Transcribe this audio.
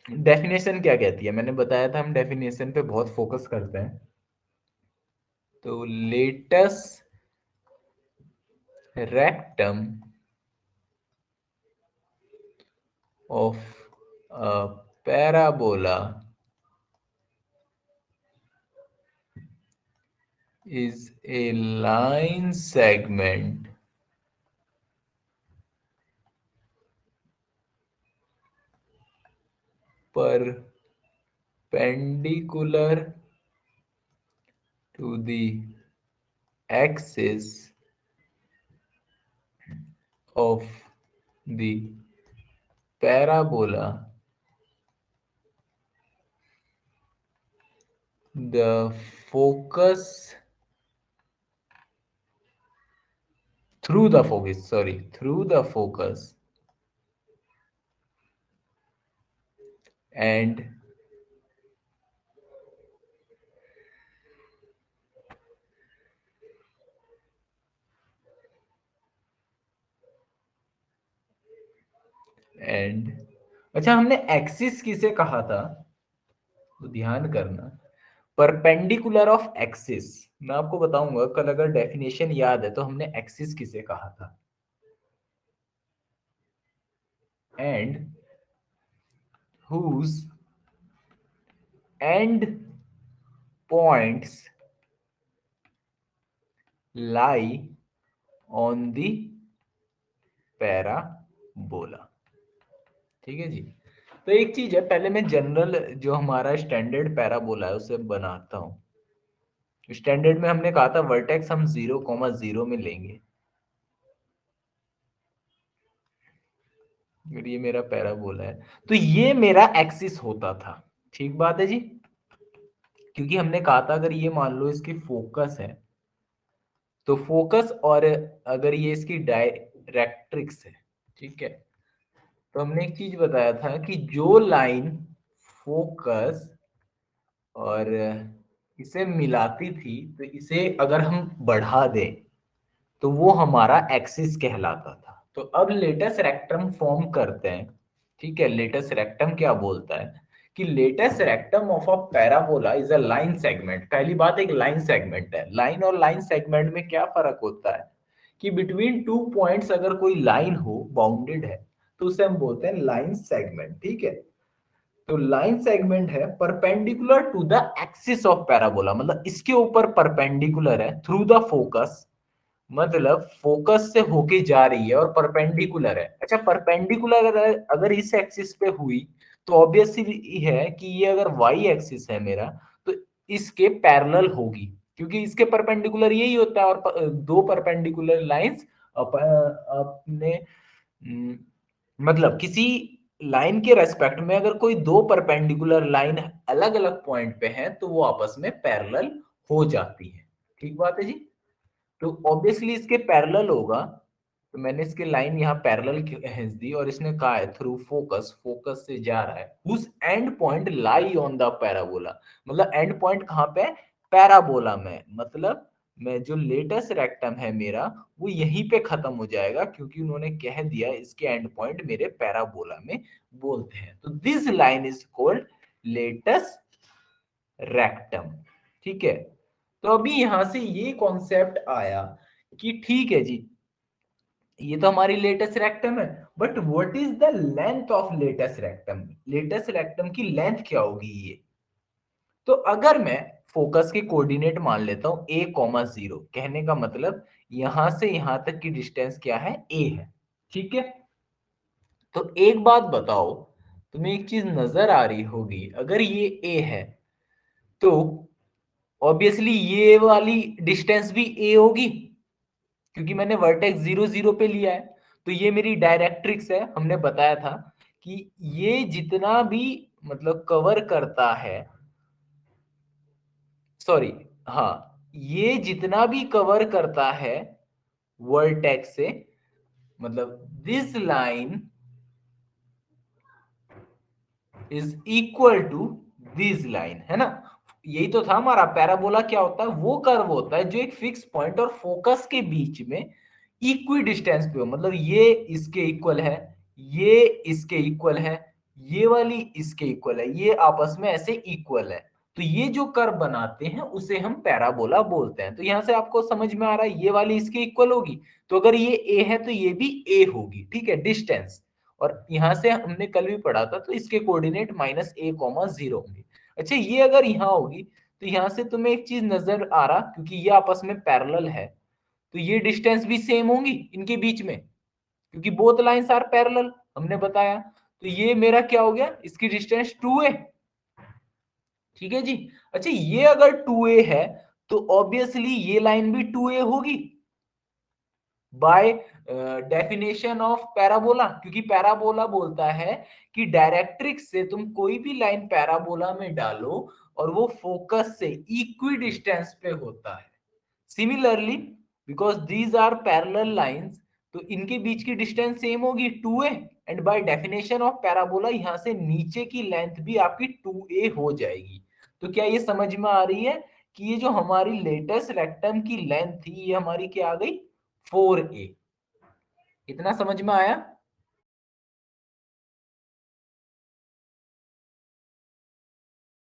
Definition क्या कहती है, मैंने बताया था हम डेफिनेशन पे बहुत फोकस करते हैं। तो latus rectum of a parabola is a line segment perpendicular to the axis of the parabola. The focus through the focus and and अच्छा, हमने एक्सिस किसे कहा था, तो ध्यान करना, परपेंडिकुलर ऑफ एक्सिस। मैं आपको बताऊंगा कल, अगर डेफिनेशन याद है तो हमने एक्सिस किसे कहा था। And whose end points lie on the parabola। ठीक है जी। तो एक चीज है, पहले मैं जनरल जो हमारा स्टैंडर्ड पैराबोला है उसे बनाता हूँ। स्टैंडर्ड में हमने कहा था वर्टेक्स हम 0,0 में लेंगे। और ये मेरा पैराबोला है, तो ये मेरा एक्सिस होता था। ठीक बात है जी। क्योंकि हमने कहा था अगर ये मान लो इसकी फोकस है, तो फोकस, और अगर ये इसकी डायरेक्ट्रिक्स है, ठीक है, तो हमने एक चीज बताया था कि जो लाइन फोकस और इसे मिलाती थी, तो इसे अगर हम बढ़ा दें तो वो हमारा एक्सिस कहलाता था। तो अब लेटस रेक्टम फॉर्म करते हैं। ठीक है, लेटस रेक्टम क्या बोलता है कि latus rectum of a parabola is a line segment. पहली बात, एक लाइन सेगमेंट है। लाइन और लाइन सेगमेंट में क्या फर्क होता है कि बिटवीन टू पॉइंट्स अगर कोई लाइन हो, बाउंडेड है, तो उसे हम बोलते हैं लाइन सेगमेंट। ठीक है, तो लाइन सेगमेंट है perpendicular to the axis of parabola, मतलब इसके ऊपर परपेंडिकुलर है थ्रू द फोकस, मतलब फोकस से होके जा रही है और परपेंडिकुलर है। अच्छा, परपेंडिकुलर अगर अगर इस एक्सिस पे हुई तो ऑब्वियसली है कि ये अगर वाई एक्सिस है मेरा, तो इसके पैरेलल होगी, क्योंकि इसके परपेंडिकुलर यही होता है। और दो परपेंडिकुलर लाइंस अपने हम्म, मतलब किसी लाइन के रेस्पेक्ट में अगर कोई दो परपेंडिकुलर लाइन अलग अलग पॉइंट पे है तो वो आपस में पैरेलल हो जाती है। ठीक बात है जी। तो ऑब्वियसली इसके पैरेलल होगा, तो मैंने इसके लाइन यहाँ पैरेलल खींच दी और इसने कहा है थ्रू फोकस, फोकस से जा रहा है, whose end point lie on the parabola, मतलब एंड पॉइंट कहाँ पे, पैराबोला में। मतलब मैं जो लेटेस्ट रेक्टम है मेरा, वो यहीं पे खत्म हो जाएगा, क्योंकि उन्होंने कह दिया इसके एंड पॉइंट मेरे पैराबोला में बोलते हैं। तो this line is called latus rectum. ठीक है, तो अभी यहां से ये कॉन्सेप्ट आया कि ठीक है जी, ये तो हमारी लेटेस्ट रेक्टम है, but what is the length of latus rectum. Latus rectum की लेंथ क्या होगी ये। तो अगर मैं फोकस के कोऑर्डिनेट मान लेता हूं a,0, कहने का मतलब यहां से यहां तक की डिस्टेंस क्या है, a है। ठीक है, तो एक बात बताओ, तुम्हें एक चीज नजर आ रही होगी, अगर ये a है तो ऑब्वियसली ये वाली डिस्टेंस भी a होगी, क्योंकि मैंने वर्टेक्स 0,0 पे लिया है। तो ये मेरी डायरेक्ट्रिक्स है। हमने बताया था कि ये जितना भी मतलब कवर करता है, सॉरी, हाँ, ये जितना भी कवर करता है वर्टेक्स से, मतलब this line is equal to this line, है ना। यही तो था हमारा पैराबोला, क्या होता है, वो कर्व होता है जो एक फिक्स पॉइंट और फोकस के बीच में इक्वी डिस्टेंस पे हो, मतलब ये इसके इक्वल है, ये इसके इक्वल है, ये वाली इसके इक्वल है, ये आपस में ऐसे इक्वल है। तो ये जो कर्व बनाते हैं उसे हम पैराबोला बोलते हैं। तो यहां से आपको समझ में आ रहा है ये वाली इसके इक्वल होगी, तो अगर ये ए है तो ये भी ए होगी, ठीक है, डिस्टेंस। और यहां से हमने कल भी पढ़ा था, तो इसके कोऑर्डिनेट -a,0 होंगे। अच्छा, ये अगर यहाँ होगी तो यहां से तुम्हें एक चीज नजर आ रहा, क्योंकि ये आपस में पैरेलल है, तो ये डिस्टेंस भी सेम होंगी इनके बीच में, क्योंकि बोथ लाइंस आर पैरेलल, हमने बताया। तो ये मेरा क्या हो गया, इसकी डिस्टेंस 2a, ठीक है जी। अच्छा, ये अगर 2a है तो ऑब्वियसली ये लाइन भी 2a होगी बाय डेफिनेशन ऑफ पैराबोला, क्योंकि पैराबोला बोलता है कि डायरेक्ट्रिक्स से तुम कोई भी लाइन पैराबोला में डालो और वो फोकस से इक्वी डिस्टेंस पे होता है। Similarly, because these are parallel lines, तो इनके बीच की डिस्टेंस सेम होगी 2a, and by definition of parabola यहां से नीचे की लेंथ भी आपकी 2a हो जाएगी। तो क्या ये समझ में आ रही है कि ये जो हमारी लेटेस्ट रेक्टम की लेंथ थी ये हमारी क्या आ गई, 4a। इतना समझ में आया?